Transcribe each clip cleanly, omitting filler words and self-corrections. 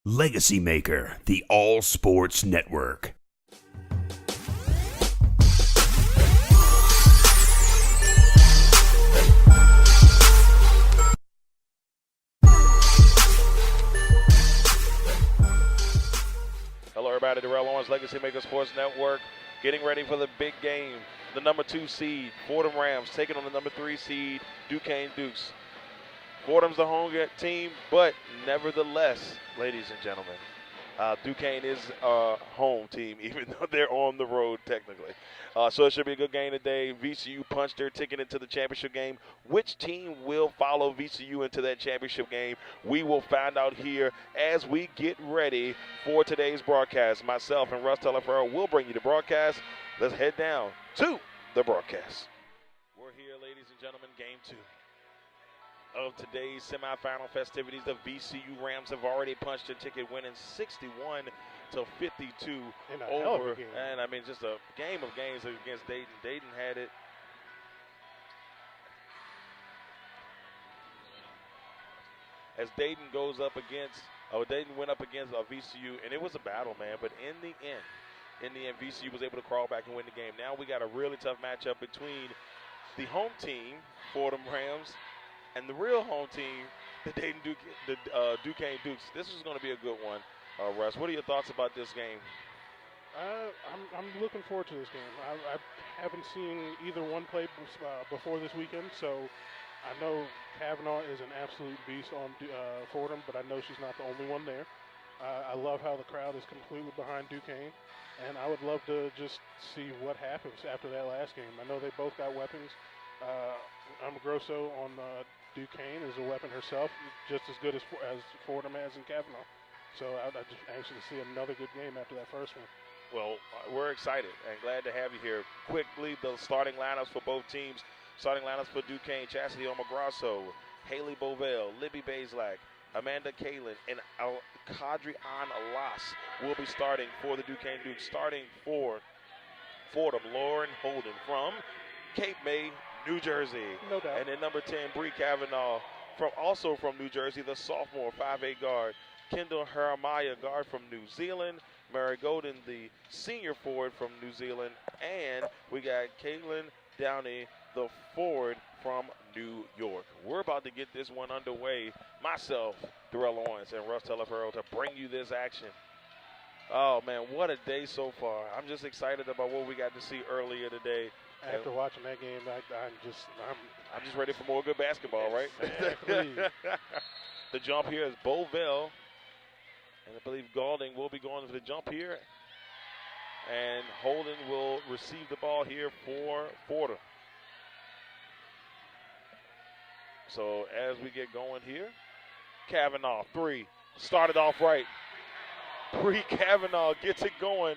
LegacyMaker, the All Sports Network. Hello, everybody. Darrell, Owens, LegacyMaker Sports Network, getting ready for the big game. The number 2 seed, Fordham Rams, taking on the number 3 seed, Duquesne Dukes. Fordham's the home team, but nevertheless, ladies and gentlemen, Duquesne is a home team, even though they're on the road technically. So it should be a good game today. VCU punched their ticket into the championship game. Which team will follow VCU into that championship game? We will find out here as we get ready for today's broadcast. Myself and Russ Telefero will bring you the broadcast. Let's head down to the broadcast. We're here, ladies and gentlemen, game 2 of today's semifinal festivities. The VCU Rams have already punched a ticket, winning 61-52 over. And I mean, just a game of games against Dayton. Dayton had it. As Dayton goes up against, Dayton went up against VCU, and it was a battle, man. But in the end, VCU was able to crawl back and win the game. Now we got a really tough matchup between the home team, Fordham Rams, and the real home team, the Duquesne Dukes. This is going to be a good one, Russ. What are your thoughts about this game? I'm looking forward to this game. I haven't seen either one play before this weekend, so I know Kavanaugh is an absolute beast on Fordham, but I know she's not the only one there. I love how the crowd is completely behind Duquesne, and I would love to just see what happens after that last game. I know they both got weapons. Grosso on Duquesne is a weapon herself, just as good as Fordham has in Kavanaugh. So I'm just anxious to see another good game after that first one. Well, we're excited and glad to have you here. Quickly, the starting lineups for both teams. Starting lineups for Duquesne: Chastity Omograsso, Haley Bovell, Libby Bazelak, Amanda Kalin, and Kadri-Ann Alas will be starting for the Duquesne Dukes. Starting for Fordham, Lauren Holden from Cape May, New Jersey. No doubt. And then number 10, Bree Kavanaugh, also from New Jersey, the sophomore 5'8" guard. Kendall Haramaya, guard from New Zealand. Mary Golden, the senior forward from New Zealand. And we got Caitlin Downey, the forward from New York. We're about to get this one underway. Myself, Darrell Owens, and Russ Telefero to bring you this action. Oh, man, what a day so far. I'm just excited about what we got to see earlier today. After watching that game, I'm just ready for more good basketball, right? Exactly. The jump here is Bovell, and I believe Gaulding will be going for the jump here. And Holden will receive the ball here for Fordham. So as we get going here, Kavanaugh, 3, started off right. Bree Kavanaugh gets it going,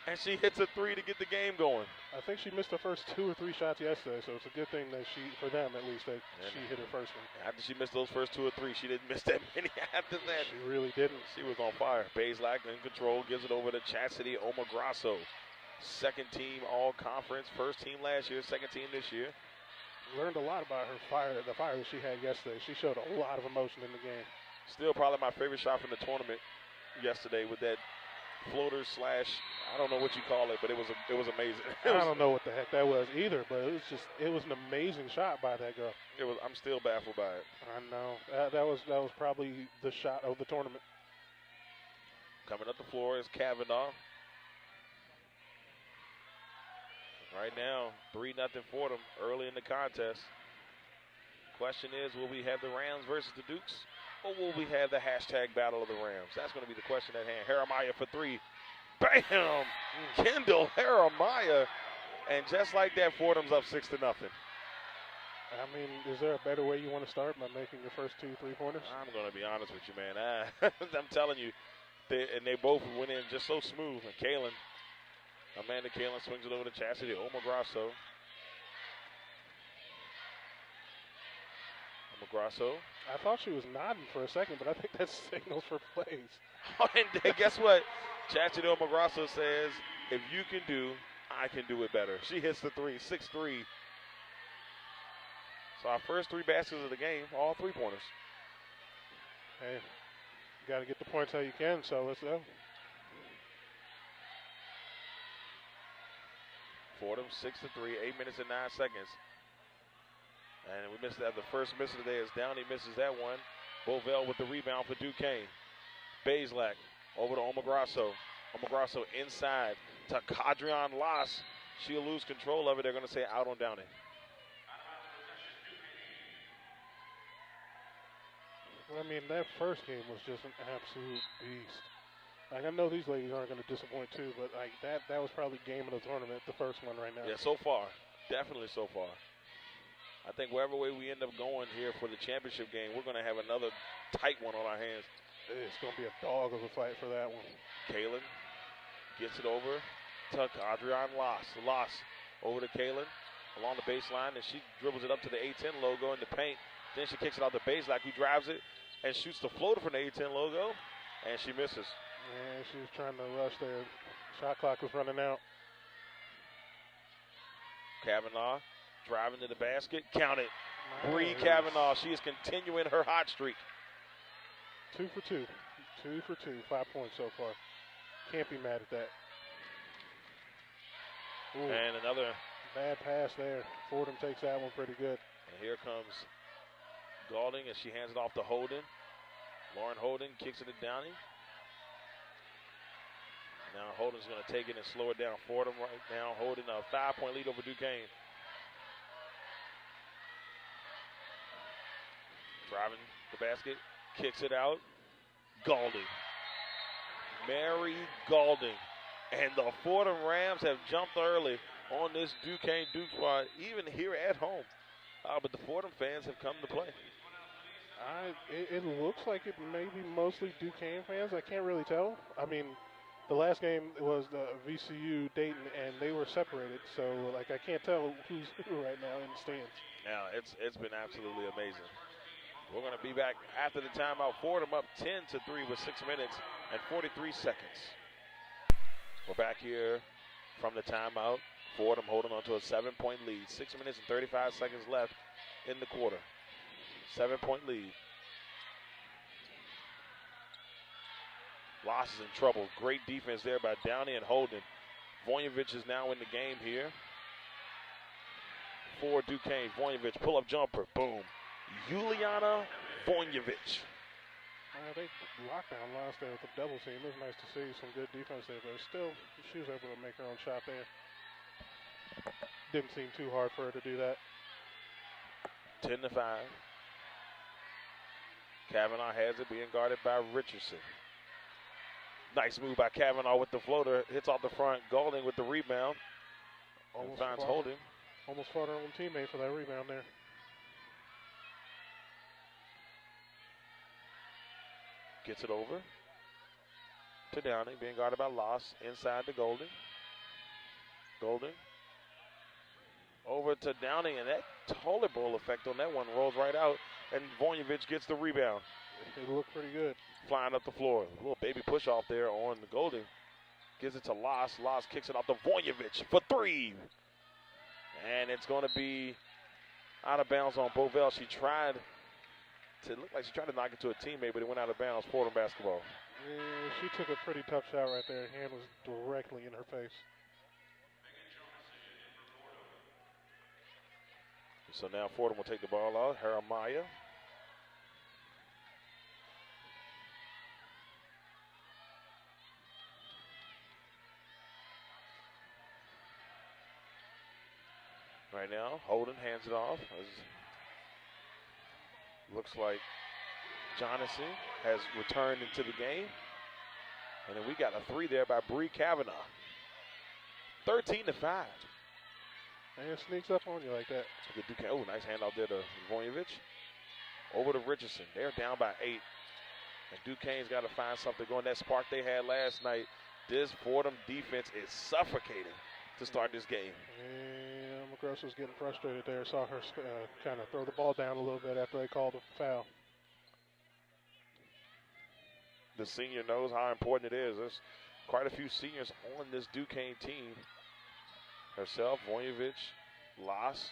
and she hits a 3 to get the game going. I think she missed her first 2 or 3 shots yesterday, so it's a good thing that for them at least, she hit her first one. After she missed those first 2 or 3, she didn't miss that many after that. She really didn't. She was on fire. Bazelak in control, gives it over to Chastity Omograsso. Second team all-conference, first team last year, second team this year. Learned a lot about her the fire that she had yesterday. She showed a lot of emotion in the game. Still probably my favorite shot from the tournament yesterday with that floater slash, I don't know what you call it, but it was amazing. I don't know what the heck that was either, but it was an amazing shot by that girl. I'm still baffled by it. I know. That was probably the shot of the tournament. Coming up the floor is Kavanaugh. Right now, 3-0 Fordham early in the contest. Question is, will we have the Rams versus the Dukes? Or will we have the hashtag Battle of the Rams? That's going to be the question at hand. Haramaya for 3. Bam! Kendall Haramaya. And just like that, Fordham's up 6-0. I mean, is there a better way you want to start by making your first 2 3-pointers? I'm going to be honest with you, man. I'm telling you. They both went in just so smooth. And Amanda Kalin swings it over to Chastity Omograsso. I thought she was nodding for a second, but I think that's signals for plays. Oh, and guess what? Chastity Omograsso says, if you can do, I can do it better. She hits the 3, 6-3. So our first 3 baskets of the game, all 3-pointers. Hey, got to get the points how you can, so let's go. Fordham 6-3, 8 minutes and 9 seconds. And we missed that. The first miss of the day is Downey misses that one. Bovell with the rebound for Duquesne. Bazelak over to Omagrasso. Omagrasso inside to Cadrian Las. She'll lose control of it. They're going to say out on Downey. Well, I mean, that first game was just an absolute beast. Like, I know these ladies aren't going to disappoint too, but like that was probably game of the tournament, the first one right now. Yeah, so far. Definitely so far. I think wherever way we end up going here for the championship game, we're going to have another tight one on our hands. It's going to be a dog of a fight for that one. Kalen gets it over to Adrian Las. Las over to Kalen along the baseline, and she dribbles it up to the A10 logo in the paint. Then she kicks it out the baseline, who drives it and shoots the floater from the A10 logo, and she misses. Yeah, she was trying to rush there. Shot clock was running out. Kavanaugh driving to the basket. Count it. Nice. Bree Kavanaugh. She is continuing her hot streak. 2 for 2. 2 for 2. 5 points so far. Can't be mad at that. Ooh, and another bad pass there. Fordham takes that one pretty good. And here comes Gaulding as she hands it off to Holden. Lauren Holden kicks it to Downey. Now Holden's going to take it and slow it down. Fordham right now holding a 5-point lead over Duquesne. Driving the basket, kicks it out. Gaulding. Mary Gaulding. And the Fordham Rams have jumped early on this Duquesne Duke squad, even here at home. But the Fordham fans have come to play. It looks like it may be mostly Duquesne fans. I can't really tell. I mean, the last game was the VCU Dayton, and they were separated. So, like, I can't tell who's who right now in the stands. Yeah, it's been absolutely amazing. We're going to be back after the timeout. Fordham up 10-3 with 6 minutes and 43 seconds. We're back here from the timeout. Fordham holding on to a 7-point lead. 6 minutes and 35 seconds left in the quarter. 7-point lead. Loss is in trouble. Great defense there by Downey and Holden. Vojnovic is now in the game here for Duquesne. Vojnovic, pull-up jumper, boom. Juliana Vojnovic. They locked down last there with the double team. It was nice to see some good defense there, but still, she was able to make her own shot there. Didn't seem too hard for her to do that. 10-5. Kavanaugh has it, being guarded by Richardson. Nice move by Kavanaugh with the floater. Hits off the front. Gaulding with the rebound. Almost finds Holden. Almost fought her own teammate for that rebound there. Gets it over to Downey, being guarded by Loss. Inside to Gaulding. Gaulding over to Downey, and that toilet bowl effect on that one rolls right out, and Vojnovic gets the rebound. It looked pretty good. Flying up the floor. A little baby push off there on the Gaulding. Gives it to Loss. Loss kicks it off to Vojnovic for 3. And it's going to be out of bounds on Bovell. She tried to look like she tried to knock it to a teammate, but it went out of bounds. Fordham basketball. Yeah, she took a pretty tough shot right there. Hand was directly in her face. So now Fordham will take the ball out. Haramaya. Right now, Holden hands it off. Looks like Johnson has returned into the game. And then we got a 3 there by Bree Kavanaugh. 13-5. And it sneaks up on you like that. Oh, nice handout there to Vojnovic. Over to Richardson. They're down by 8. And Duquesne's got to find something going. That spark they had last night. This Fordham defense is suffocating to start this game. And McGruss was getting frustrated there. Saw her kind of throw the ball down a little bit after they called a foul. The senior knows how important it is. There's quite a few seniors on this Duquesne team. Herself, Vojnovic, Las.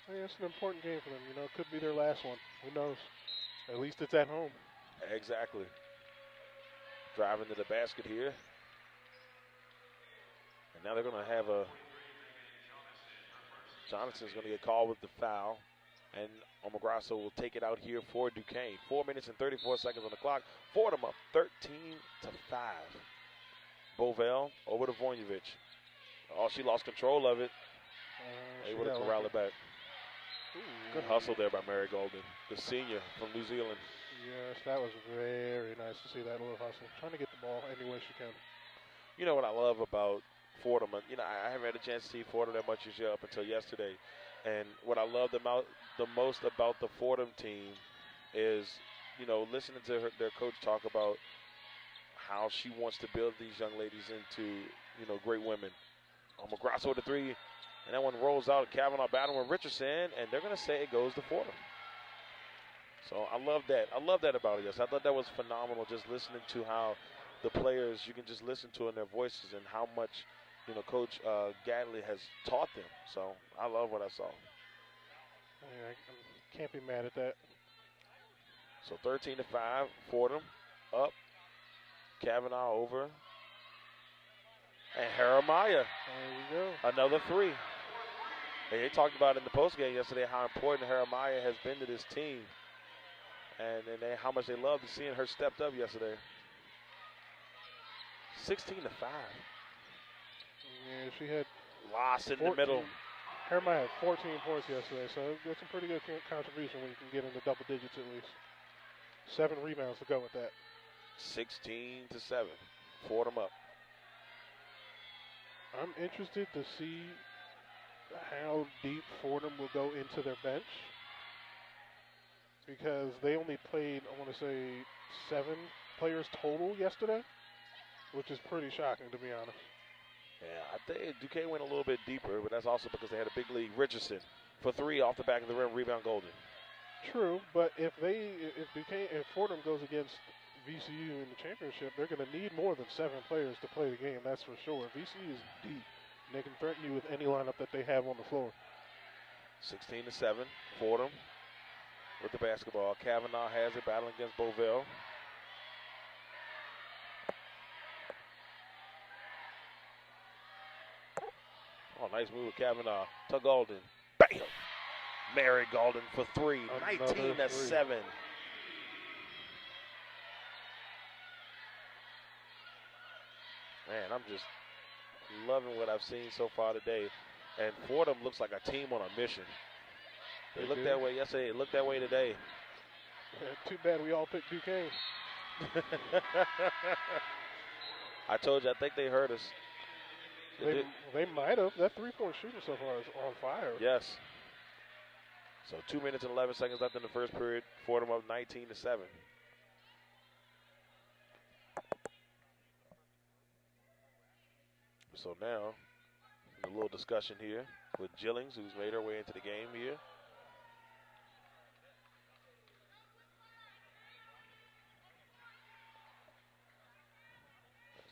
Yeah, it's an important game for them. You know, it could be their last one. Who knows? At least it's at home. Exactly. Driving to the basket here. And now they're going to have a Johnson's going to get called with the foul. And Omograsso will take it out here for Duquesne. 4 minutes and 34 seconds on the clock. Fordham up 13-5. Bovell over to Vojnovic. Oh, she lost control of it. Able to corral it back. Ooh. Good hustle there by Mary Golden, the senior from New Zealand. Yes, that was very nice to see that little hustle. Trying to get the ball any way she can. You know what I love about Fordham? You know, I haven't had a chance to see Fordham that much this year up until yesterday. And what I love the most about the Fordham team is, you know, listening to their coach talk about how she wants to build these young ladies into, you know, great women. Omograsso with the three, and that one rolls out. Kavanaugh battling with Richardson, and they're going to say it goes to Fordham. So I love that. I love that about it. Yes, I thought that was phenomenal. Just listening to how the players, you can just listen to in their voices and how much, you know, Coach Gadley has taught them. So I love what I saw. Yeah, I can't be mad at that. So 13-5, Fordham up. Kavanaugh over. And Jeremiah. There we go. Another three. And they talked about in the postgame yesterday how important Jeremiah has been to this team. And how much they loved seeing her stepped up yesterday. 16-5. Yeah, she had lost in the middle. Jeremiah had 14 points yesterday, so that's a pretty good contribution when you can get into double digits at least. 7 rebounds to go with that. 16-7. Fordham up. I'm interested to see how deep Fordham will go into their bench, because they only played, I want to say, 7 players total yesterday, which is pretty shocking, to be honest. Yeah, I think Duquesne went a little bit deeper, but that's also because they had a big lead. Richardson for 3 off the back of the rim, rebound Golden. True, but if Fordham goes against VCU in the championship, they're going to need more than 7 players to play the game, that's for sure. VCU is deep. They can threaten you with any lineup that they have on the floor. 16-7, Fordham with the basketball. Kavanaugh has it, battling against Bovell. Oh, nice move with Kavanaugh to Golden. Bam! Mary Golden for 3, 19-7. Man, I'm just loving what I've seen so far today. And Fordham looks like a team on a mission. They looked that way yesterday. They looked that way today. Yeah, too bad we all picked Duquesne. I told you, I think they hurt us. They might have. That three-point shooting so far is on fire. Yes. So 2 minutes and 11 seconds left in the first period. Fordham up 19-7. So now, a little discussion here with Gillings, who's made her way into the game here.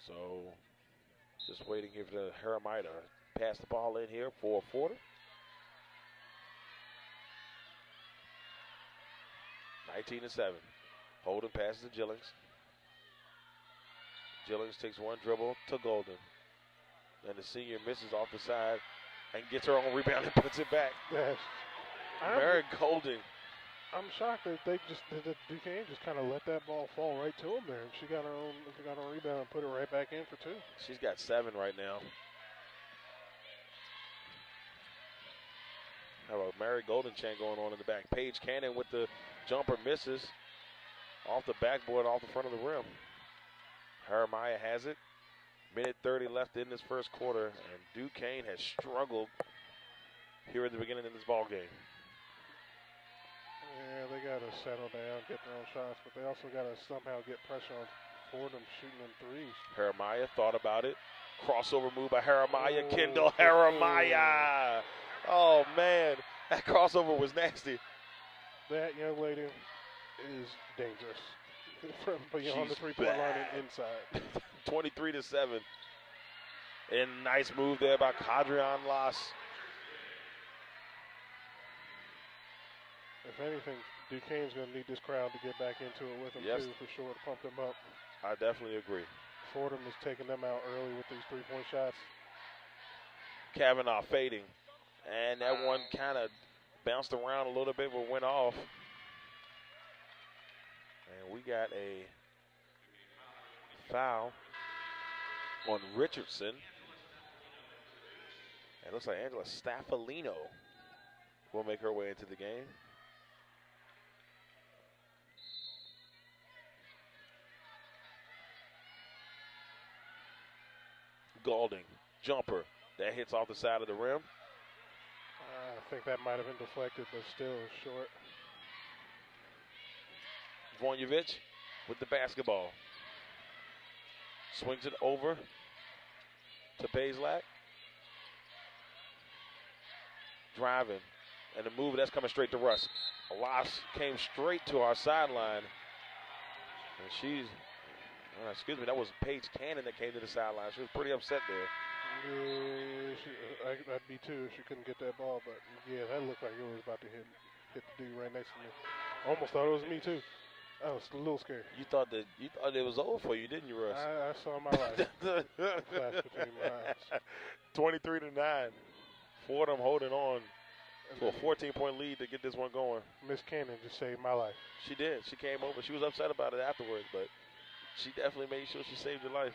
So, just waiting here for Jeremiah to pass the ball in here for Fordham. 19-7. Holden passes to Gillings. Gillings takes one dribble to Golden. And the senior misses off the side and gets her own rebound and puts it back. Yes. Mary Golden. I'm shocked that Duquesne just kind of let that ball fall right to him there. She got her own rebound and put it right back in for 2. She's got 7 right now. Have a Mary Golden chant going on in the back. Paige Cannon with the jumper misses off the backboard, off the front of the rim. Jeremiah has it. Minute 30 left in this first quarter, and Duquesne has struggled here at the beginning of this ball game. Yeah, they got to settle down, get their own shots, but they also got to somehow get pressure on Fordham shooting them threes. Jeremiah thought about it. Crossover move by Jeremiah. Kendall Jeremiah. Oh, man. That crossover was nasty. That young lady is dangerous from beyond the three-point line and inside. 23-7. And nice move there by Cadrian Loss. If anything, Duquesne's going to need this crowd to get back into it with them, Yes. too, for sure, to pump them up. I definitely agree. Fordham is taking them out early with these three-point shots. Kavanaugh fading. And that one kind of bounced around a little bit but went off. And we got a foul on Richardson. And it looks like Angela Staffolino will make her way into the game. Galding, jumper, that hits off the side of the rim. I think that might have been deflected, but still short. Vonjevic with the basketball. Swings it over to Bazelak. Driving. And the move that's coming straight to Russ. Alas came straight to our sideline. And she's, excuse me, that was Paige Cannon that came to the sideline. She was pretty upset there. Yeah, I'd be too if she couldn't get that ball, but yeah, that looked like it was about to hit the dude right next to me. Almost thought it was me too. I was a little scared. You thought it was over for you, didn't you, Russ? I saw my life flash between my eyes. 23-9. Fordham holding on to a 14-point lead to get this one going. Miss Cannon just saved my life. She did. She came over. She was upset about it afterwards, but she definitely made sure she saved your life.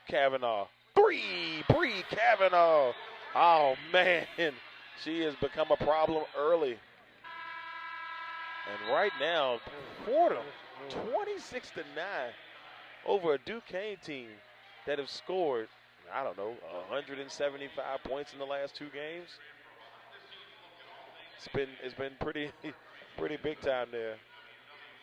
Kavanaugh. Bree Kavanaugh. Oh, man. She has become a problem early. And right now, Fordham, 26-9 over a Duquesne team that have scored, 175 points in the last 2 games. It's been pretty big time there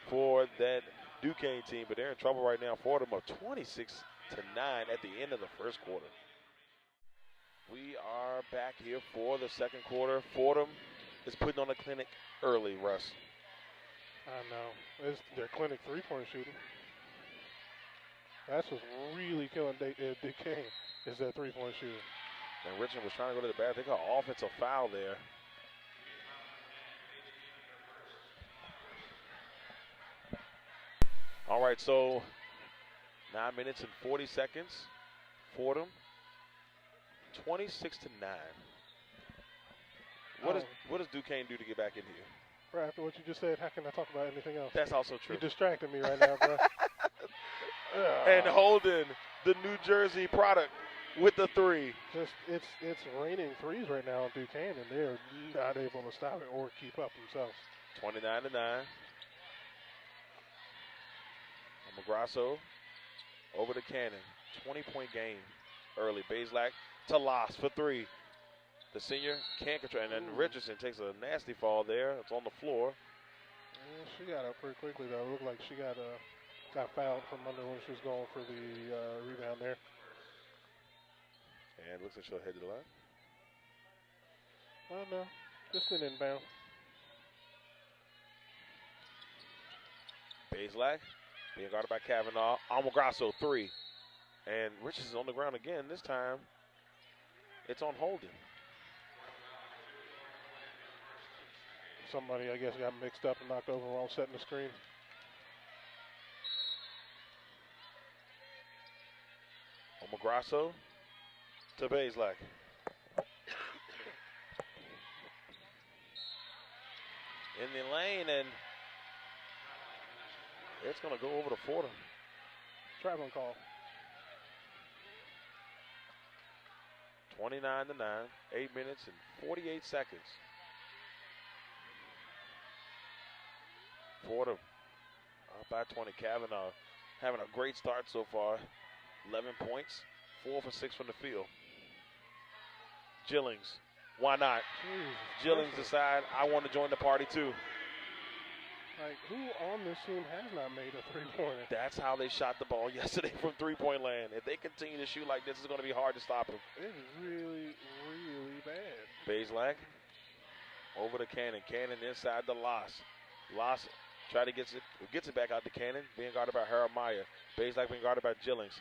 for that Duquesne team, but they're in trouble right now. Fordham up 26-9 at the end of the first quarter. We are back here for the second quarter. Fordham is putting on a clinic early, Russ. I know. It's their clinic three-point shooting. That's what's really killing Duquesne is that three-point shooting. And Richmond was trying to go to the bathroom. They got an offensive foul there. All right, so 9 minutes and 40 seconds. Fordham, 26-9. What does Duquesne do to get back in here? Right after what you just said, how can I talk about anything else? That's also true. You're distracting me right now, bro. And Holden, the New Jersey product, with the three. It's raining threes right now on Duquesne, and they're not able to stop it or keep up themselves. 29-9. McGrasso over to Cannon. 20-point game early. Bazelak to Loss for three. The senior can't control. And then Richardson takes a nasty fall there. It's on the floor. Yeah, she got up pretty quickly, though. It looked like she got fouled from under when she was going for the rebound there. And looks like she'll head to the line. Oh, no. Just an inbound. Bazelak being guarded by Kavanaugh. Almagrasso, three. And Richardson's on the ground again. This time, it's on Holden. Somebody, I guess, got mixed up and knocked over while setting the screen. Almagrasso to Bazelak. In the lane, and it's going to go over to Fordham. Traveling call. 29-9, 8 minutes and 48 seconds. Fordham up by 20. Kavanaugh having a great start so far. 11 points, 4 for 6 from the field. Gillings, why not? Gillings decide, I want to join the party too. Like, who on this team has not made a three-pointer? That's how they shot the ball yesterday from three-point land. If they continue to shoot like this, it's going to be hard to stop them. It is really, really bad. Bazelak over to Cannon. Cannon inside the Loss. Loss try to gets it back out to Cannon, being guarded by Jeremiah. Bazelak being guarded by Gillings.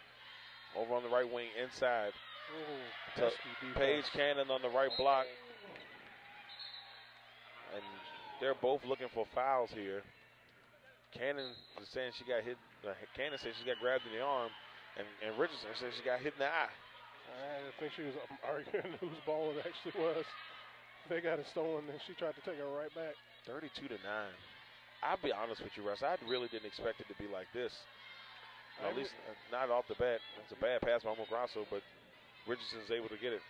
Over on the right wing inside. To Paige Cannon on the right block. And they're both looking for fouls here. Cannon is saying she got hit. Cannon says she got grabbed in the arm, and Richardson says she got hit in the eye. I think she was arguing whose ball it actually was. They got it stolen, and she tried to take it right back. 32-9. I'll be honest with you, Russ. I really didn't expect it to be like this. At least not off the bat. It's a bad pass by Mograsso, but Richardson's able to get it.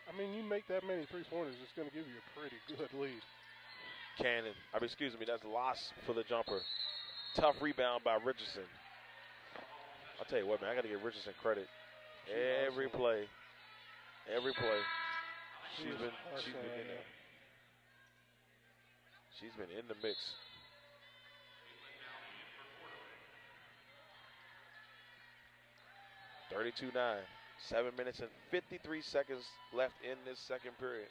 I mean, you make that many three-pointers, it's going to give you a pretty good lead. Cannon. That's loss for the jumper. Tough rebound by Richardson. I'll tell you what, man. I got to give Richardson credit. Every play. She's been in the mix. $32-9. 7 minutes and 53 seconds left in this second period.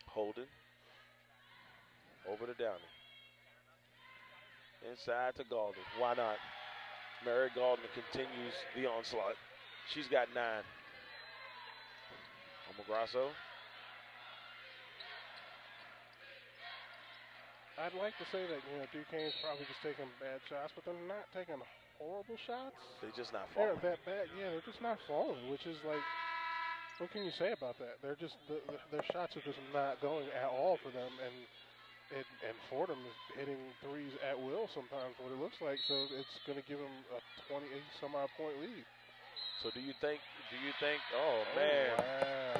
Holden. Over to Downey. Inside to Gaulden. Why not? Mary Gaulden continues the onslaught. She's got 9. Mograsso. I'd like to say that, Duquesne's probably just taking bad shots, but they're not taking horrible shots. They're just not falling. They're that bad. Yeah, they're just not falling, which is like, what can you say about that? They're just, their shots are just not going at all for them, and Fordham is hitting threes at will sometimes, what it looks like, so it's going to give them a 28-some-odd point lead. So do you think, oh man,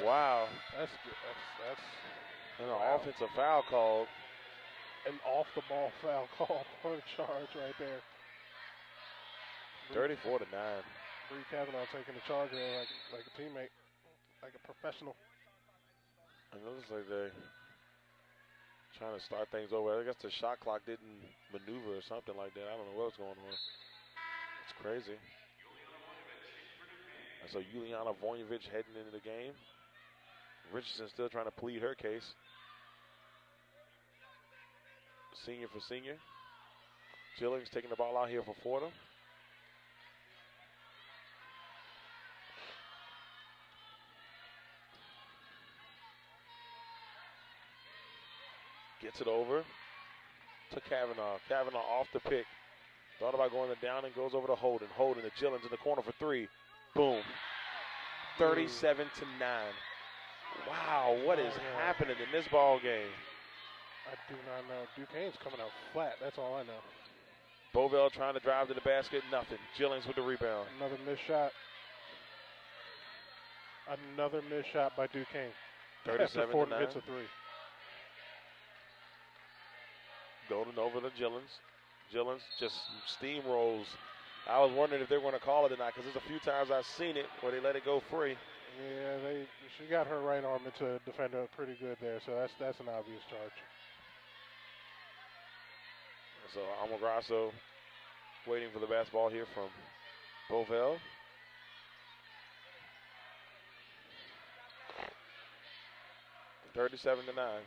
wow. That's good. That's an offensive foul called. An off-the-ball foul call on charge right there. 34-9. Bree Kavanaugh taking the charge there like a teammate, like a professional. It looks like they're trying to start things over. I guess the shot clock didn't maneuver or something like that. I don't know what's going on. It's crazy. And so Juliana Vojnovic heading into the game. Richardson still trying to plead her case. Senior for senior. Jillings taking the ball out here for Fordham. Gets it over to Kavanaugh. Kavanaugh off the pick. Thought about going to down and goes over to Holden. Holden to Jillings in the corner for 3. Boom. 37-9. Wow, what is happening in this ball game? I do not know. Duquesne's coming out flat. That's all I know. Bovell trying to drive to the basket. Nothing. Jillings with the rebound. Another missed shot. Another missed shot by Duquesne. 37-9. Fordham hits a 3. Golden over to Jillings. Jillings just steamrolls. I was wondering if they were going to call it or not, because there's a few times I've seen it where they let it go free. Yeah, she got her right arm into a defender pretty good there, so that's an obvious charge. So Mograsso waiting for the basketball here from Bovell. $37-9.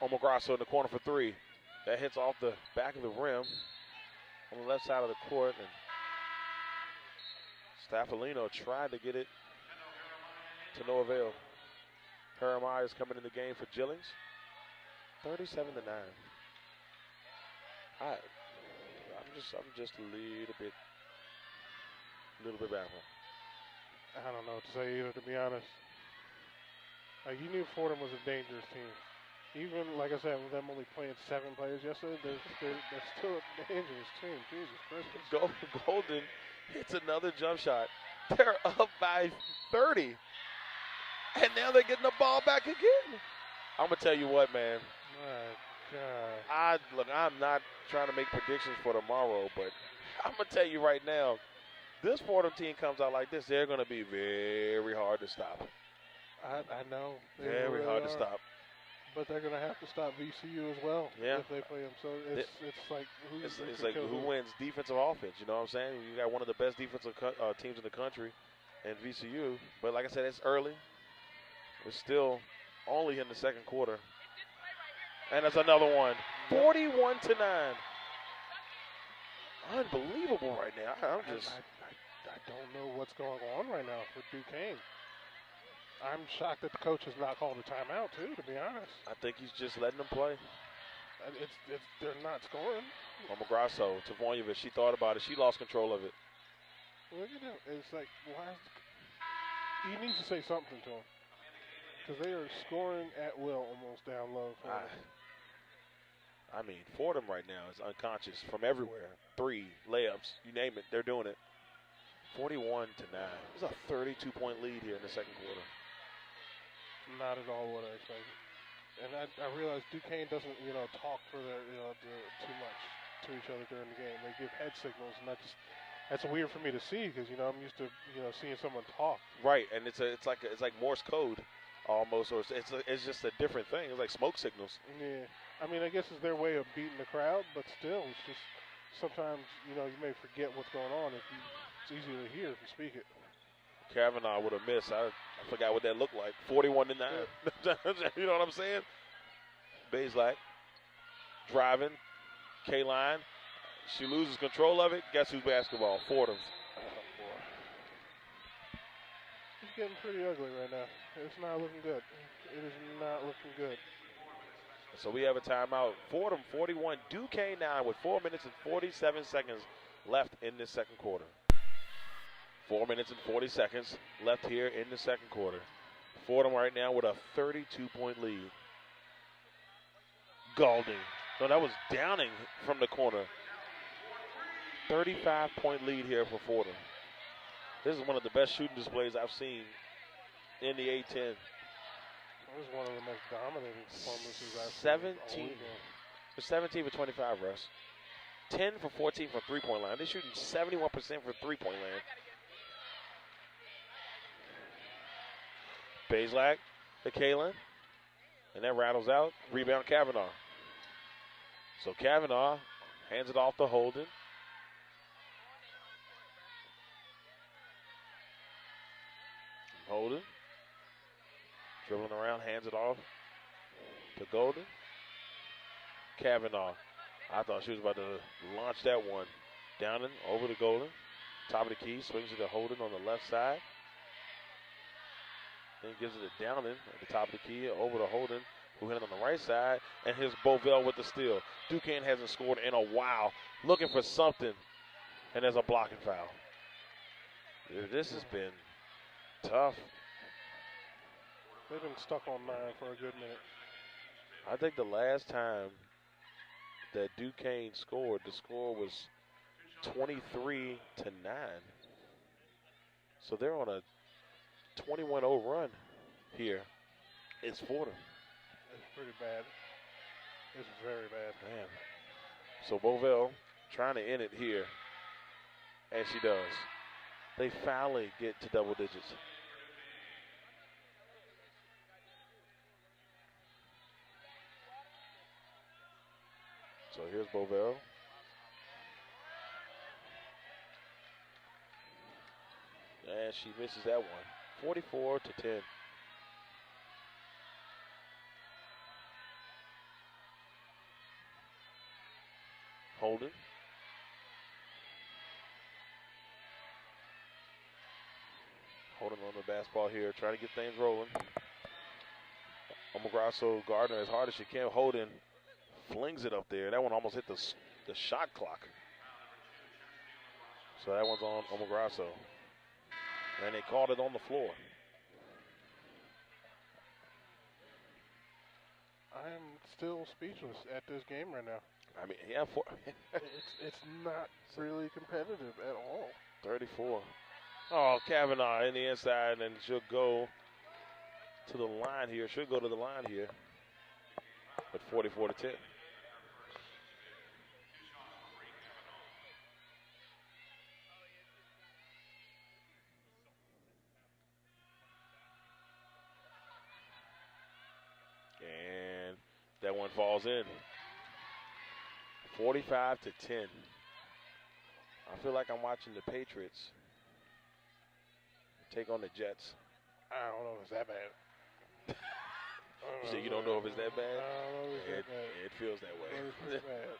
Mograsso in the corner for 3. That hits off the back of the rim on the left side of the court. And Staffolino tried to get it to no avail. Jeremiah is coming in the game for Jillings. 37-9. I'm just a little bit baffled. I don't know what to say either, to be honest. You knew Fordham was a dangerous team. Even, like I said, with them only playing 7 players yesterday, they're still a dangerous team. Jesus Christ. Golden hits another jump shot. They're up by 30. And now they're getting the ball back again. I'm going to tell you what, man. My God. I'm not trying to make predictions for tomorrow, but I'm going to tell you right now, this Fordham team comes out like this, they're going to be very hard to stop. I know. Very hard to stop. But they're going to have to stop VCU as well if they play them. So it's like who wins defensive offense. You know what I'm saying? You got one of the best defensive teams in the country, and VCU. But like I said, it's early. We're still only in the second quarter. And that's another one. 41-9. Unbelievable right now. I don't know what's going on right now for Duquesne. I'm shocked that the coach has not called a timeout, too, to be honest. I think he's just letting them play. They're not scoring. Omograsso, Tavonjevic, she thought about it. She lost control of it. Look at him. It's like, why is he needs to say something to him. Because they are scoring at will almost down low. I mean, Fordham right now is unconscious from everywhere. 3 layups, you name it, they're doing it. 41-9. There's a 32-point lead here in the second quarter. Not at all what I expected. And I realize Duquesne doesn't, talk for their, too much to each other during the game. They give head signals, and that's weird for me to see because I'm used to seeing someone talk. Right, and it's like Morse code, almost, or it's just a different thing. It's like smoke signals. Yeah, I mean, I guess it's their way of beating the crowd, but still, it's just sometimes you may forget what's going on if it's easier to hear if you speak it. Kavanaugh with a miss. I forgot what that looked like. 41-9. Yeah. You know what I'm saying? Bazelak driving. K-line. She loses control of it. Guess who's basketball? Fordham's. Oh, boy. It's getting pretty ugly right now. It's not looking good. It is not looking good. So we have a timeout. Fordham 41. Duquesne 9 with 4 minutes and 47 seconds left in this second quarter. 4 minutes and 40 seconds left here in the second quarter. Fordham right now with a 32-point lead. Galding. No, that was Downing from the corner. 35-point lead here for Fordham. This is one of the best shooting displays I've seen in the A-10. It was one of the most dominating performances I've seen. 17 for 25, Russ. 10 for 14 from three-point line. They're shooting 71% from three-point line. Bazelak to Kalen. And that rattles out. Rebound Kavanaugh. So Kavanaugh hands it off to Holden. Holden. Dribbling around, hands it off to Golden. Kavanaugh. I thought she was about to launch that one. Downing over to Golden. Top of the key, swings it to Holden on the left side. Then gives it to Downing at the top of the key, over to Holden, who hit it on the right side. And here's Bovell with the steal. Duquesne hasn't scored in a while. Looking for something. And there's a blocking foul. This has been tough. They've been stuck on 9 for a good minute. I think the last time that Duquesne scored, the score was 23-9. So they're on a 21-0 run here. It's Fordham. It's pretty bad. It's very bad. Man. So Bovell trying to end it here. And she does. They finally get to double digits. So here's Bovell. And she misses that one. 44-10. Holden. Holden on the basketball here, trying to get things rolling. Omograsso Gardner as hard as she can. Holden flings it up there. That one almost hit the shot clock. So that one's on Omograsso. And they called it on the floor. I'm still speechless at this game right now. I mean, yeah, it's not really competitive at all. 34. Oh, Kavanaugh in the inside, and she'll go to the line here. She'll go to the line here with 44-10. And that one falls in. 45-10. I feel like I'm watching the Patriots take on the Jets. I don't know if it's that bad. You don't know if it's that bad? I don't know if it's that bad. It feels that way. It's pretty bad.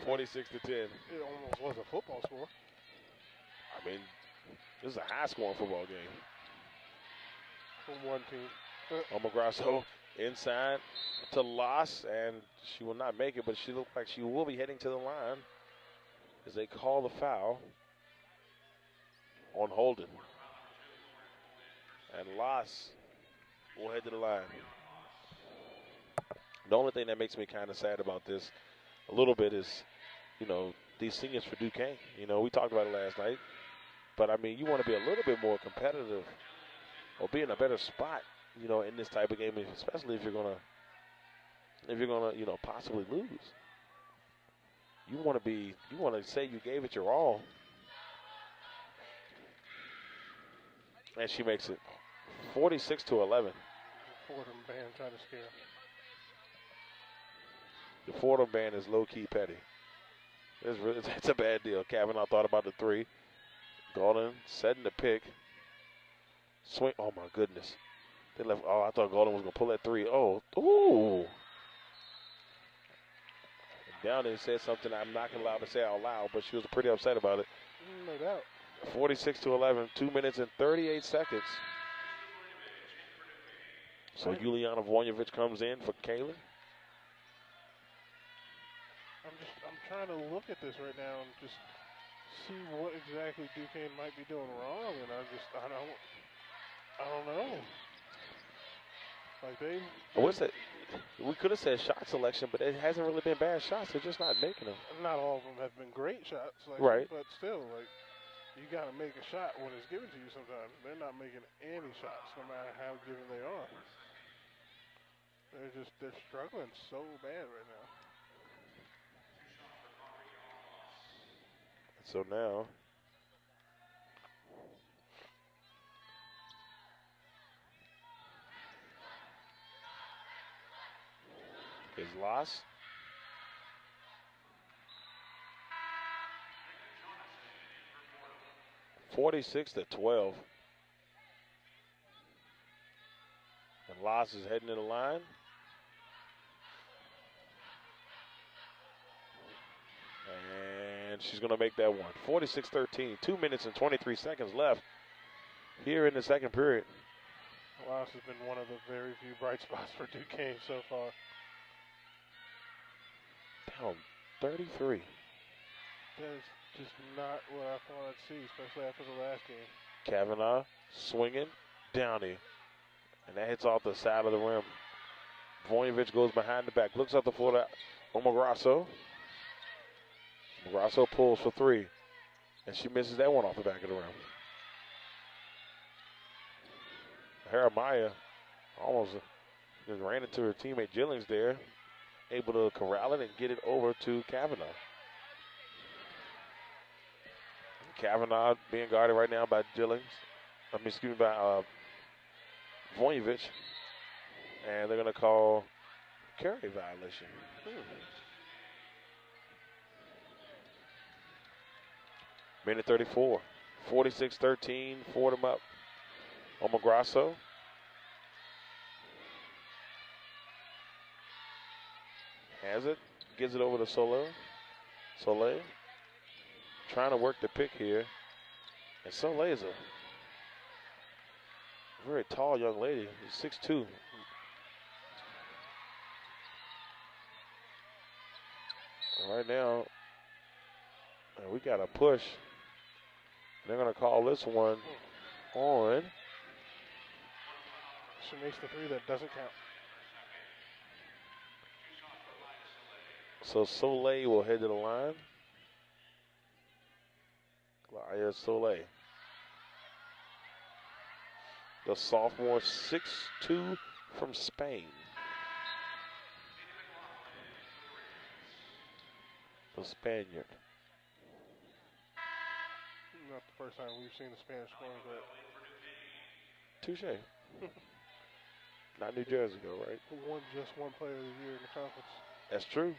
46-10. It almost was a football score. I mean, This is a high-scoring football game. From one team. Omograsso inside to Loss, and she will not make it, but she looks like she will be heading to the line as they call the foul on Holden. And Loss will head to the line. The only thing that makes me kind of sad about this a little bit is, you know, these seniors for Duquesne. You know, we talked about it last night. But, I mean, you want to be a little bit more competitive or be in a better spot, you know, in this type of game, especially if you're gonna, you know, possibly lose. You want to say you gave it your all. And she makes it 46-11. Fordham band trying to scare. The Fordham band is low-key petty. It's a bad deal. Kavanaugh thought about the three. Golden setting the pick. Swing. Oh, my goodness. They left. Oh, I thought Golden was going to pull that three. Oh, ooh. Down there said something I'm not allowed to say out loud, but she was pretty upset about it. No doubt. 46-11, 2 minutes and 38 seconds. So Juliana Vojnovic comes in for Kaylee. I'm trying to look at this right now and just see what exactly Duquesne might be doing wrong, and I don't know. Like what's it? We could have said shot selection, but it hasn't really been bad shots. They're just not making them. Not all of them have been great shots, right? But still, like, you got to make a shot when it's given to you. Sometimes they're not making any shots, no matter how given they are. They're struggling so bad right now. So now, is lost. (46-12). And Loss is heading to the line. And she's going to make that one. 46-13. 2 minutes and 23 seconds left here in the second period. Loss has been one of the very few bright spots for Duquesne so far. Down 33. That is just not what I thought I'd see, especially after the last game. Kavanaugh swinging. Downey. And that hits off the side of the rim. Vojnovic goes behind the back. Looks up the floor to Omograsso. Omograsso pulls for three. And she misses that one off the back of the rim. Jeremiah almost just ran into her teammate Jillings there. Able to corral it and get it over to Kavanaugh. Kavanaugh being guarded right now by Jillings. By Vojnovic. And they're going to call carry violation. Minute 34. 46-13. Fordham up. Omograsso. Has it. Gives it over to Soleil. Trying to work the pick here. And Soleil is a very tall young lady. She's 6'2". Right now, we got a push. They're going to call this one on. She makes the three that doesn't count. So Soleil will head to the line. Claudia Soleil. The sophomore, 6'2" from Spain. The Spaniard. Not the first time we've seen the Spanish scoring that. Touche. Not New Jersey, though, right? Who won just one player of the year in the conference. That's true.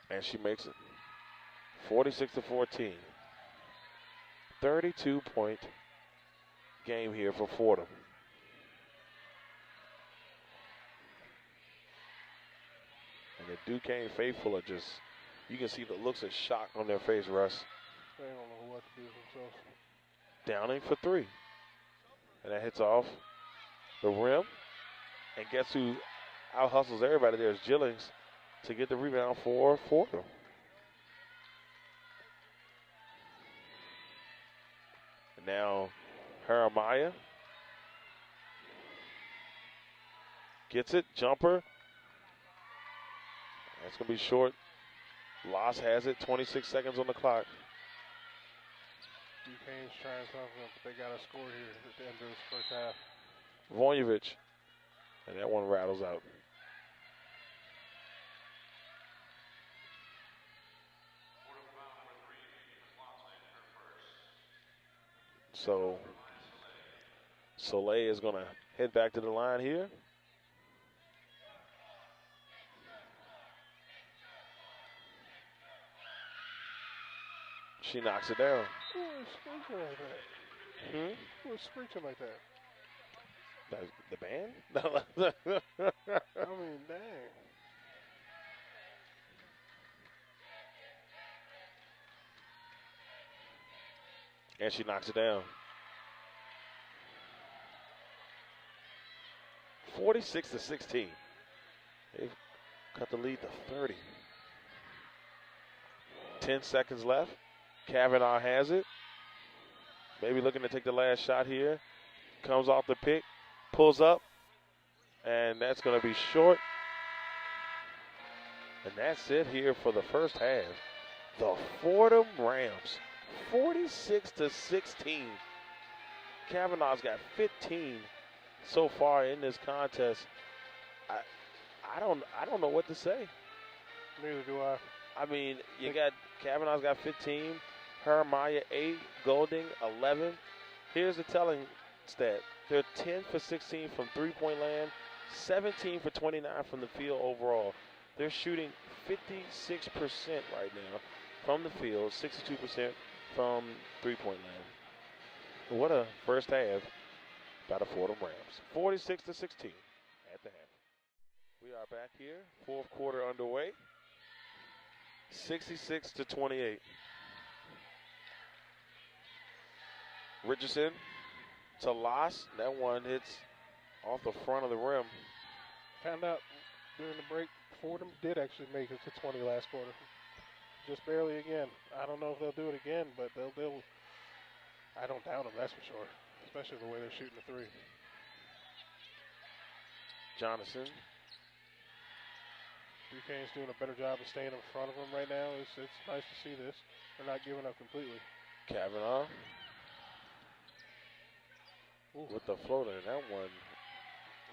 And she makes it. 46-14. 32-point game here for Fordham. And the Duquesne faithful are just You can see the looks of shock on their face, Russ. They don't know what to do with themselves. Downing for 3. And that hits off the rim. And guess who out-hustles everybody there is Jillings to get the rebound for Fordham. And now Jeremiah gets it, jumper. That's going to be short. Loss has it, 26 seconds on the clock. Duquesne's trying something, but they got to score here at the end of this first half. Vojnovic. And that one rattles out. So Soleil is going to head back to the line here. She knocks it down. Who was screeching like that? Who was screeching like that? The band? I mean, dang. And she knocks it down. 46-16. They've cut the lead to 30. 10 seconds left. Kavanaugh has it. Maybe looking to take the last shot here. Comes off the pick. Pulls up. And that's going to be short. And that's it here for the first half. The Fordham Rams, 46-16. Kavanaugh's got 15 so far in this contest. I don't know what to say. Neither do I. I mean, you got Kavanaugh's got 15, Jeremiah 8, Golding 11. Here's the telling stat: they're 10 for 16 from three-point land, 17 for 29 from the field overall. They're shooting 56% right now from the field, 62% from three-point land. What a first half by the Fordham Rams. 46-16 at the half. We are back here, fourth quarter underway. 66-28. Richardson to Loss. That one hits off the front of the rim. Found out during the break, Fordham did actually make it to 20 last quarter. Just barely again. I don't know if they'll do it again, but they'll I don't doubt them, that's for sure. Especially the way they're shooting the three. Jonathan. Duquesne's doing a better job of staying in front of them right now. It's nice to see this. They're not giving up completely. Kavanaugh with the floater. That one.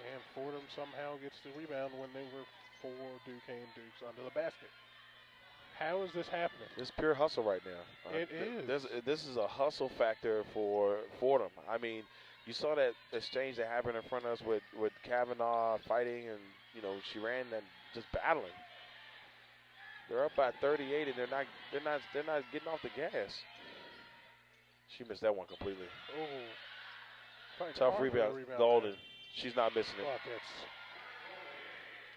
And Fordham somehow gets the rebound when they were 4 Duquesne Dukes under the basket. How is this happening? It's pure hustle right now. It is. This is a hustle factor for Fordham. I mean, you saw that exchange that happened in front of us with Kavanaugh fighting, and she ran and just battling. They're up by 38, and they're not getting off the gas. She missed that one completely. Oh, tough rebound. Golden. She's not missing it. Buckets.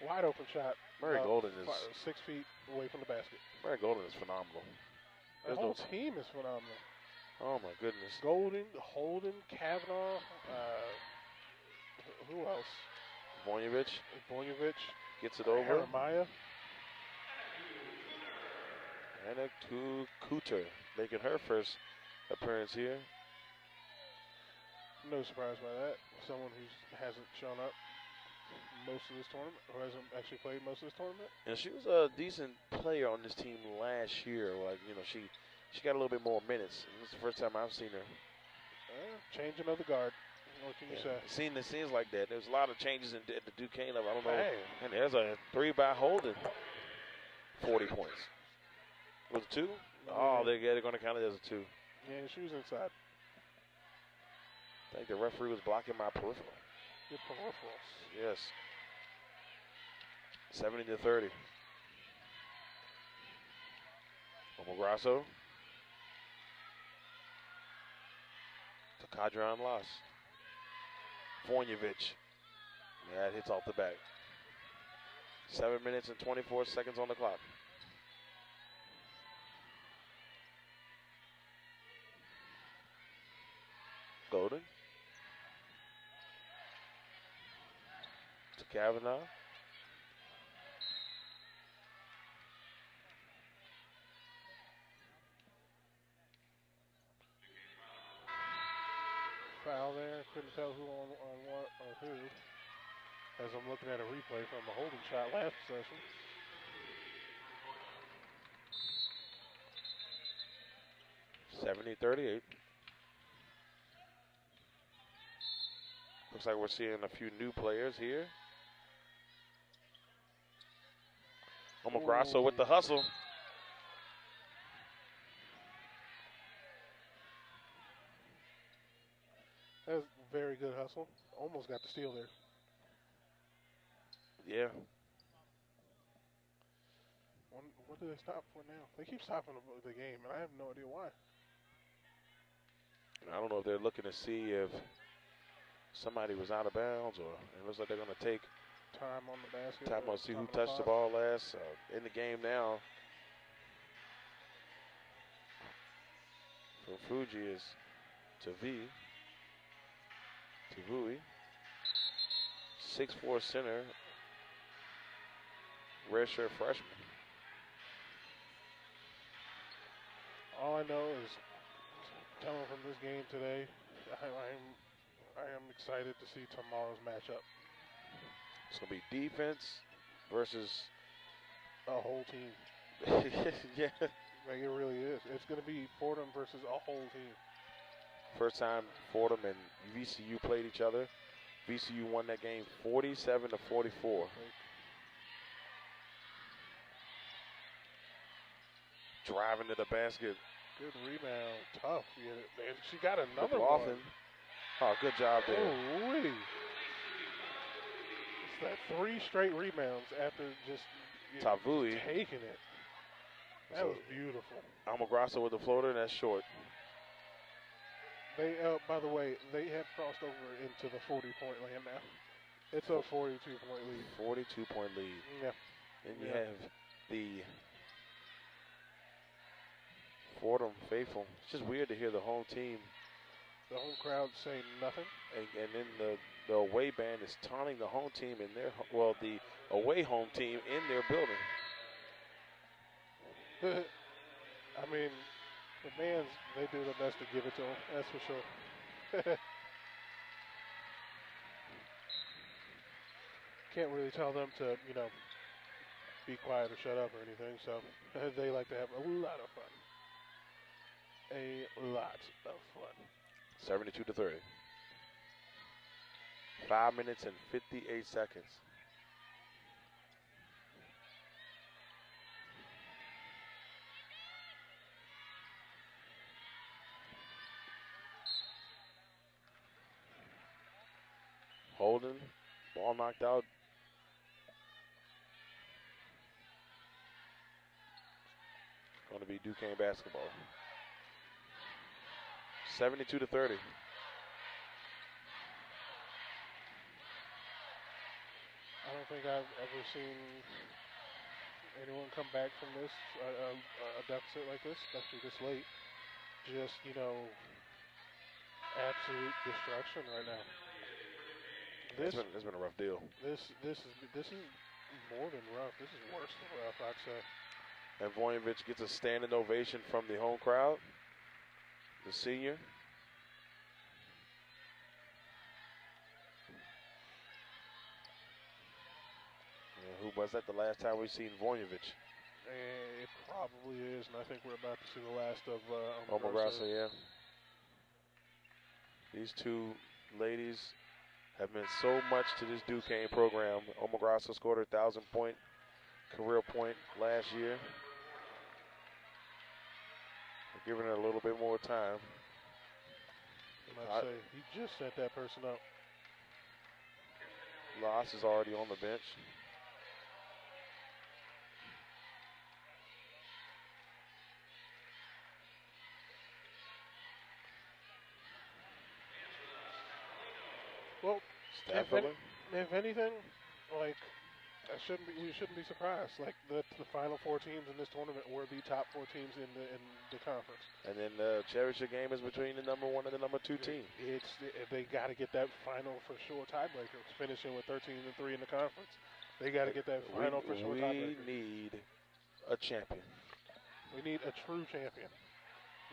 Wide open shot. Mary Golden is 6 feet away from the basket. Mary Golden is phenomenal. The whole team is phenomenal. Oh my goodness. Golden, Holden, Kavanaugh. Who else? Vojnovic gets it over. Jeremiah. Anna Cooter making her first appearance here. No surprise by that. Someone who hasn't shown up most of this tournament, or hasn't actually played most of this tournament. And she was a decent player on this team last year. She got a little bit more minutes. And this is the first time I've seen her. Changing of the guard. What can you say? Seen the scenes like that. There's a lot of changes at the Duquesne level. I don't know. Hey. And there's a 3 by Holden. 40 points. Was it 2? Yeah. Oh, they're going to count it as a 2. Yeah, she was inside. I think the referee was blocking my peripheral. Good peripherals. Yes. 70-30. Omograsso. To Cadron Loss. Vojnovic. That hits off the back. 7 minutes and 24 seconds on the clock. Kavanaugh. Foul there. Couldn't tell who on what or who. As I'm looking at a replay from a holding shot last possession. (70-38). Looks like we're seeing a few new players here. Omograsso with the hustle. That's very good hustle. Almost got the steal there. Yeah. What do they stop for now? They keep stopping the game, and I have no idea why. I don't know if they're looking to see if somebody was out of bounds, or it looks like they're going to take time on the basket. Time on see who touched the ball last. In the game now. For Fuji is Tavui. 6'4" center. Redshirt freshman. All I know is, telling from this game today, I am excited to see tomorrow's matchup. It's going to be defense versus a whole team. Yeah. Like it really is. It's going to be Fordham versus a whole team. First time Fordham and VCU played each other. VCU won that game 47-44. Driving to the basket. Good rebound. Tough. Yeah, and she got another one. Oh, good job there. Oh, really? It's that 3 straight rebounds after just Tavui taking it. That was beautiful. Omograsso with the floater, and that's short. They, by the way, they have crossed over into the 40-point land now. It's a 42-point lead. 42-point lead. Yeah. And you have the Fordham faithful. It's just weird to hear the home team. The home crowd saying nothing. And then the away band is taunting the home team in their, well, the away home team in their building. I mean, the bands, they do their best to give it to them, that's for sure. Can't really tell them to, be quiet or shut up or anything, so they like to have a lot of fun. A lot of fun. 72-30. 5 minutes and 58 seconds. Holden, ball knocked out. Going to be Duquesne basketball. 72-30. I don't think I've ever seen anyone come back from this, a deficit like this, especially this late. Just, absolute destruction right now. It's been a rough deal. This is more than rough. This is worse than rough, I'd say. And Voinovich gets a standing ovation from the home crowd, the senior. Who was that the last time we seen Voinovich? It probably is, and I think we're about to see the last of Omograsso, yeah. These two ladies have meant so much to this Duquesne program. Omograsso scored her 1,000-point career point last year. We're giving her a little bit more time. I might say, he just sent that person up. Loss is already on the bench. Well, if anything, like, We shouldn't be surprised. Like the final four teams in this tournament were the top four teams in the conference. And then the championship game is between the number 1 and the number 2 team. They got to get that final for sure tiebreaker. Finishing with 13-3 in the conference, they got to get that final for sure tiebreaker. We need a champion. We need a true champion,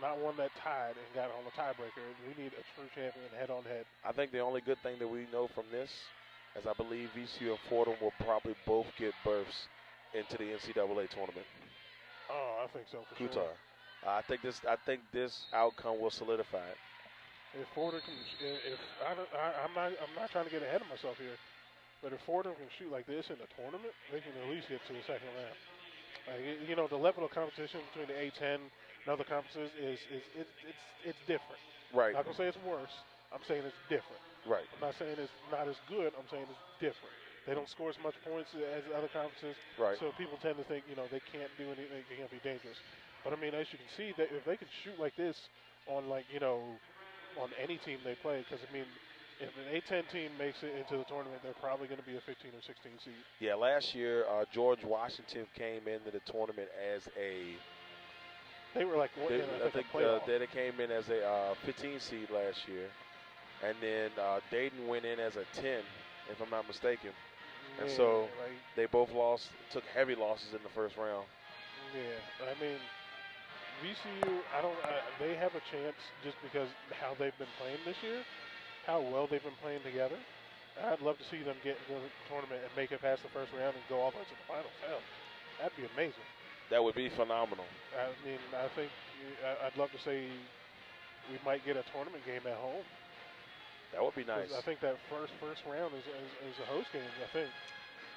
not one that tied and got on the tiebreaker. We need a true champion head on head. I think the only good thing that we know from this is I believe VCU and Fordham will probably both get berths into the NCAA tournament. Oh, I think so for Qatar. sure. I think this outcome will solidify it. If Fordham can, I'm not trying to get ahead of myself here, but if Fordham can shoot like this in the tournament, they can at least get to the second round. Like, the level of competition between the A10 and other conferences it's different. Right. I'm not gonna say it's worse. I'm saying it's different. Right. I'm not saying it's not as good. I'm saying it's different. They don't score as much points as other conferences. Right. So people tend to think, they can't do anything. They can't be dangerous. But I mean, as you can see, that if they can shoot like this on on any team they play, because I mean, if an A10 team makes it into the tournament, they're probably going to be a 15 or 16 seed. Yeah, last year George Washington came into the tournament as a. They were like, I think they came in as a 15 seed last year, and then Dayton went in as a 10, if I'm not mistaken. And so they both took heavy losses in the first round. Yeah, I mean, VCU, they have a chance just because how they've been playing this year, how well they've been playing together. I'd love to see them get into the tournament and make it past the first round and go all the way to the finals. Hell, that'd be amazing. That would be phenomenal. I mean, I think I'd love to say we might get a tournament game at home. That would be nice. I think that first round is a host game,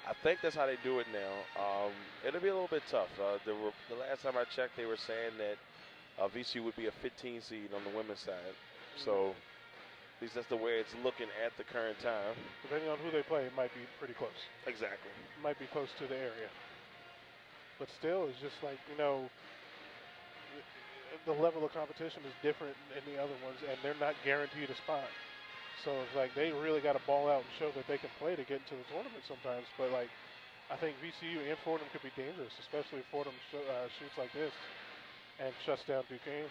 I think that's how they do it now. It'll be a little bit tough. The last time I checked, they were saying that VCU would be a 15 seed on the women's side. So at least that's the way it's looking at the current time. Depending on who they play, it might be pretty close. Exactly. It might be close to the area. But still, it's just like, the level of competition is different in the other ones, and they're not guaranteed a spot. So it's like they really got to ball out and show that they can play to get into the tournament sometimes. But like, I think VCU and Fordham could be dangerous, especially if Fordham shoots like this and shuts down Duquesne.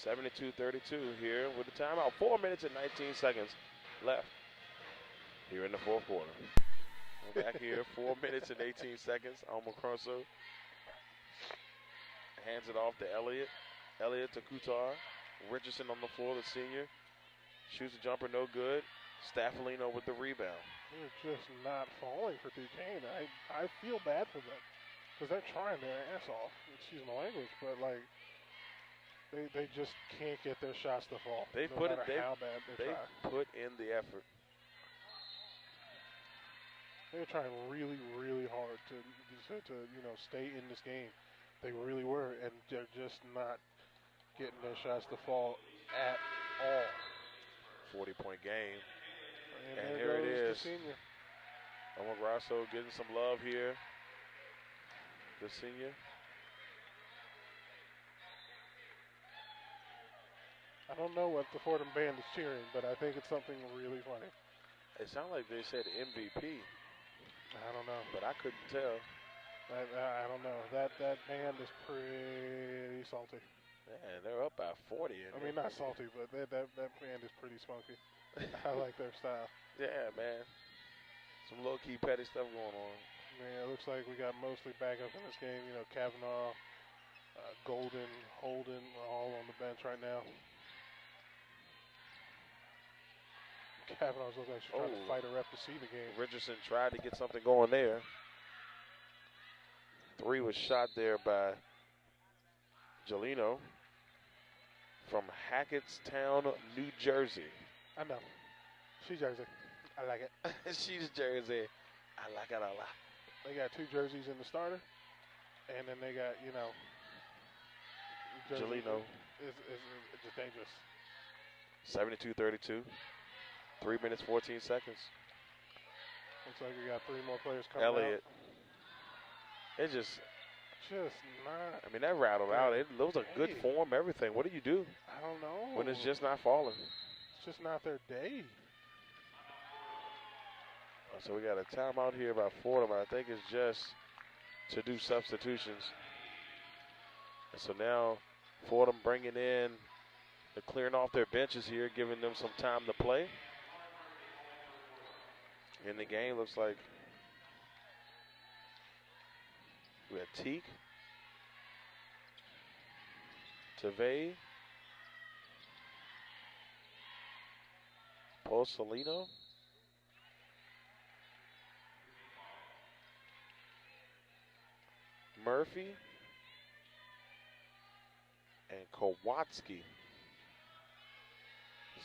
So 72-32 here with the timeout. 4 minutes and 19 seconds left here in the fourth quarter. We're back here, 4 minutes and 18 seconds. Alma Corso hands it off to Elliott. Elliott to Qatar. Richardson on the floor, the senior. Shoots a jumper, no good. Staffolino with the rebound. They're just not falling for Duquesne. I feel bad for them because they're trying their ass off. Excuse my language, but like they just can't get their shots to fall. They no put matter it. how bad they try. Put in the effort. They were trying really, really hard to stay in this game. They really were, and they're just not getting their shots to fall at all. 40-point game. And here it is. The senior. Alma Grasso getting some love here. The senior. I don't know what the Fordham band is cheering, but I think it's something really funny. It sounded like they said MVP. I don't know. But I couldn't tell. I don't know. That band is pretty salty. Man, they're up by 40. I mean, not salty, but that band is pretty spunky. I like their style. Yeah, man. Some low-key petty stuff going on. Man, it looks like we got mostly backup in this game. Kavanaugh, Golden, Holden, all on the bench right now. Kavanaugh's looking like she's trying to fight a ref to see the game. Richardson tried to get something going there. Three was shot there by Gelino from Hackettstown, New Jersey. I know. She's Jersey. I like it. She's Jersey. I like it a lot. They got two jerseys in the starter, and then they got, Gelino. It's just dangerous. 72-32. 3 minutes, 14 seconds. Looks like we got three more players coming Elliott. out. It just not. I mean, that rattled out. It was a good form, everything. What do you do? I don't know. When it's just not falling. It's just not their day. So we got a timeout here by Fordham. I think it's just to do substitutions. And so now Fordham bringing in, they're clearing off their benches here, giving them some time to play. In the game, looks like we have Teague, Tavay, Porcelino, Murphy, and Kowalski.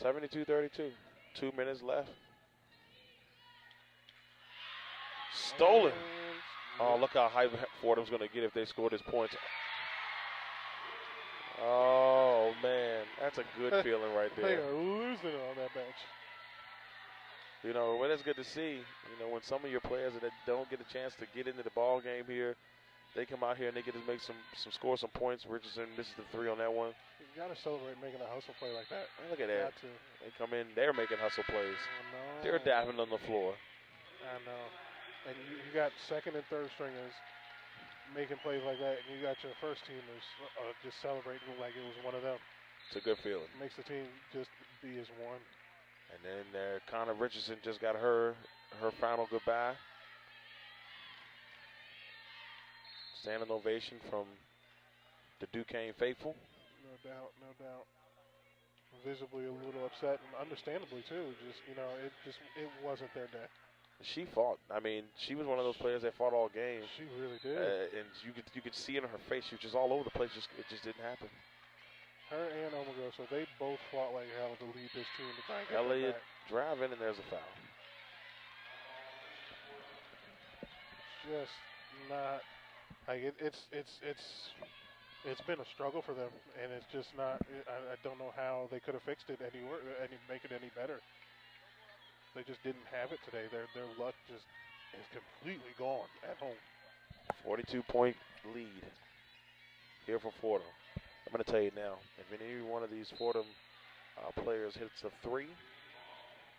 72-32. 2 minutes left. Stolen. Oh, look how high Fordham's going to get if they score this points. Oh, man. That's a good feeling right there. They are losing on that bench. You know, well, it's good to see, you know, when some of your players that don't get a chance to get into the ball game here, they come out here and they get to make some score some points. Richardson, this is the 3 on that one. You got to celebrate making a hustle play like that. And look at that. They come in, they're making hustle plays. I know. They're dabbing on the floor. I know. And you got second and third stringers making plays like that, and you got your first teamers just celebrating like it was one of them. It's a good feeling. It makes the team just be as one. And then Connor Richardson just got her final goodbye. Standing ovation from the Duquesne faithful. No doubt, no doubt. Visibly a little upset, and understandably too. Just, you know, it wasn't their day. She fought. I mean, she was one of those players that fought all game. She really did. And you could see it in her face. She was just all over the place. It just didn't happen. Her and Omagosa, they both fought like hell to lead this team to try and get Elliott back. driving, and there's a foul. Just not like it's been a struggle for them, and it's just not. I don't know how they could have fixed it any make it any better. They just didn't have it today. Their luck just is completely gone at home. 42-point lead here for Fordham. I'm going to tell you now, if any one of these Fordham players hits a 3,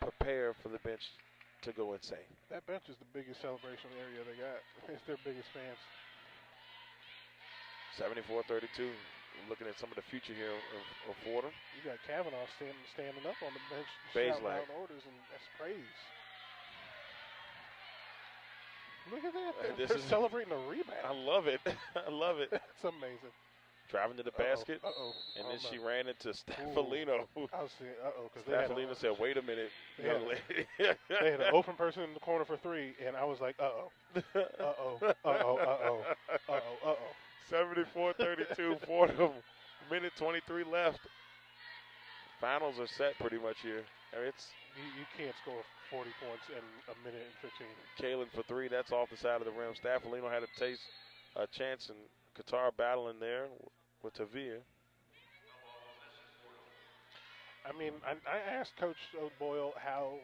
prepare for the bench to go insane. That bench is the biggest celebration area they got. It's their biggest fans. 74-32. Looking at some of the future here of Fordham. You got Kavanaugh standing up on the bench, Bazelak. shouting out orders, and that's praise. Look at that. They're celebrating a rebound. I love it. I love it. That's amazing. Driving to the basket. And then she ran into Staffolino. I was saying, because Staffolino said, wait a minute, young lady. They had an open person in the corner for 3, and I was like, uh-oh. Uh-oh. Uh-oh. Uh-oh. Uh-oh. Uh-oh. 74-32, Fordham. Minute 23 left. Finals are set pretty much here. I mean, you can't score 40 points in a minute and 15. Kalen for 3. That's off the side of the rim. Staffolino had a chance, and Qatar battling there with Tavia. I mean, I asked Coach O'Boyle how,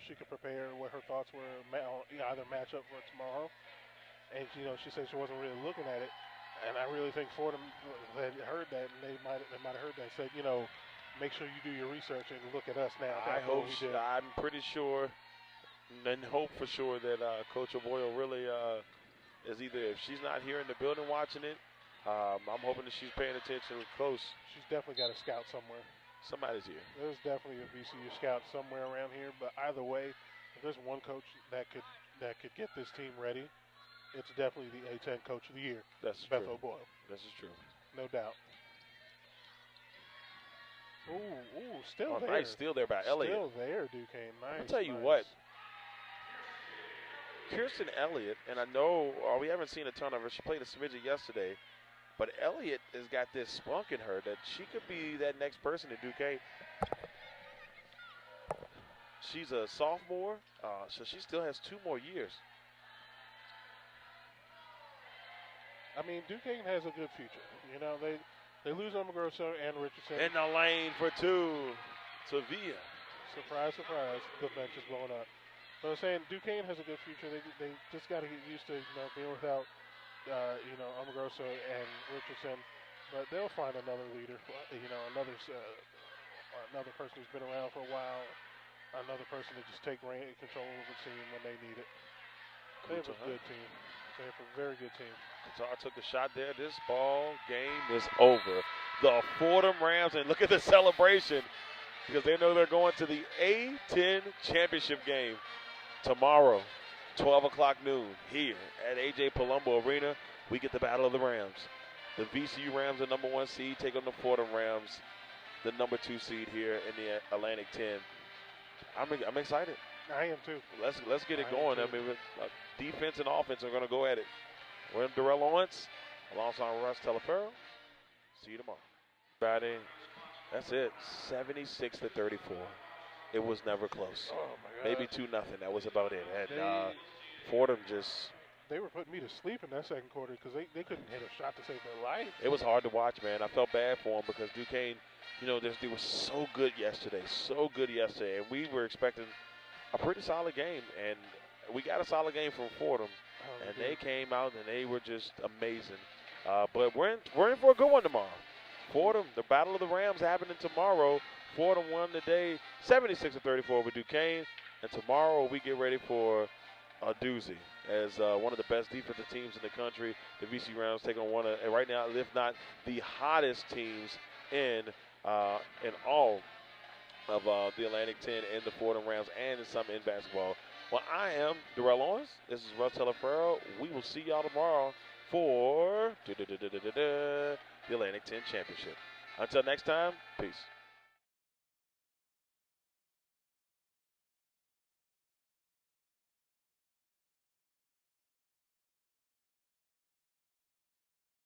she could prepare, what her thoughts were either matchup for tomorrow. And, she said she wasn't really looking at it. And I really think Fordham had heard that, and they might have heard that. Said, make sure you do your research and look at us now. I hope. I'm pretty sure, and hope for sure that Coach O'Boyle really is either, if she's not here in the building watching it, I'm hoping that she's paying attention close. She's definitely got a scout somewhere. Somebody's here. There's definitely a VCU scout somewhere around here. But either way, if there's one coach that could get this team ready, it's definitely the A-10 Coach of the Year. That's Beth true. O'Boyle. This is true. No doubt. Ooh, still there. Nice steal there by Elliott. Still there, Duquesne. Nice. I'll tell you what. Kirsten Elliott, and I know we haven't seen a ton of her. She played a smidget yesterday. But Elliott has got this spunk in her that she could be that next person in Duquesne. She's a sophomore, so she still has 2 more years. I mean, Duquesne has a good future. They lose Omagroso and Richardson. In the lane for 2. Tavia. Surprise, surprise. The bench is blowing up. But I'm saying Duquesne has a good future. They just got to get used to being without Omagroso and Richardson. But they'll find another leader. Another person who's been around for a while. another person to just take control of the team when they need it. They have a good team. They have a very good team. Qatar took the shot there. This ball game is over. The Fordham Rams, and look at the celebration because they know they're going to the A-10 championship game tomorrow, 12 o'clock noon, here at A.J. Palumbo Arena. We get the Battle of the Rams. The VCU Rams, the number 1 seed, take on the Fordham Rams, the number 2 seed here in the Atlantic 10. I'm excited. I am too. Let's get it going. I mean, defense and offense are going to go at it. We're in Darrell Owens, alongside Russ Telefero. See you tomorrow. Friday. That's it. 76-34. It was never close. Oh my God. Maybe 2-0. That was about it. And Fordham just. They were putting me to sleep in that second quarter because they couldn't hit a shot to save their life. It was hard to watch, man. I felt bad for them because Duquesne, they were so good yesterday. And we were expecting a pretty solid game. And we got a solid game from Fordham. Oh, and they came out and they were just amazing. But we're in for a good one tomorrow. Fordham, the Battle of the Rams happening tomorrow. Fordham won today 76-34 over Duquesne. And tomorrow we get ready for a doozy as one of the best defensive teams in the country. The VC Rams take on one of, right now, if not the hottest teams in all of the Atlantic 10 and the Fordham Rams and in some in basketball. Well, I am Darrell Owens. This is Russ Telefero. We will see y'all tomorrow for the Atlantic 10 Championship. Until next time, peace.